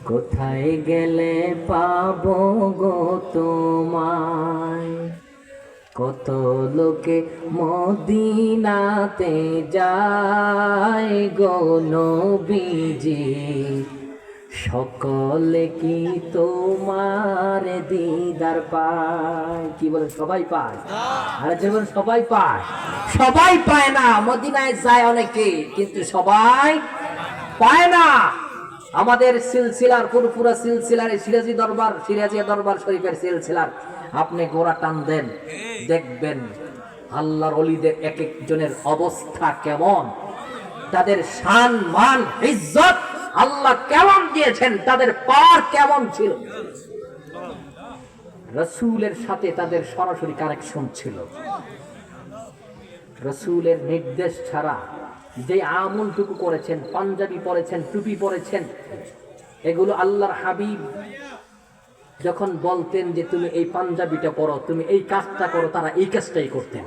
কোথায় গেলে পাবো গো তোমায়? কত লোকে মদিনাতে যায় গো নবীজি, সকলে কি তোমার দিদার পায়? কি বলে, সবাই পায়? আরে যেমন সবাই পায়, সবাই পায় না। মদিনায় যায় অনেকে, কিন্তু সবাই পায় না। আমাদের সিলসিলার পুরোপুরা সিলসিলার সিরাজি দরবার, সিরাজিয়া দরবার শরীফের সিলসিলার আপনি গোড়া টান দেন, দেখবেন আল্লাহর ওলিদের এক একজনের অবস্থা কেমন, তাদের শান মান ইজ্জত আল্লাহ কেমন দিয়েছেন, তাদের পাওয়ার কেমন ছিল। রাসূলের সাথে তাদের সরাসরি কানেকশন ছিল। রাসূলের নির্দেশ ছাড়া যে আমলটুকু করেছেন, পাঞ্জাবি পরেছেন, টুপি পরেছেন, এগুলো আল্লাহর হাবিব যখন বলতেন যে তুমি এই পাঞ্জাবিটা পরো, তুমি এই কাজটা করো, তারা এই কাজটাই করতেন।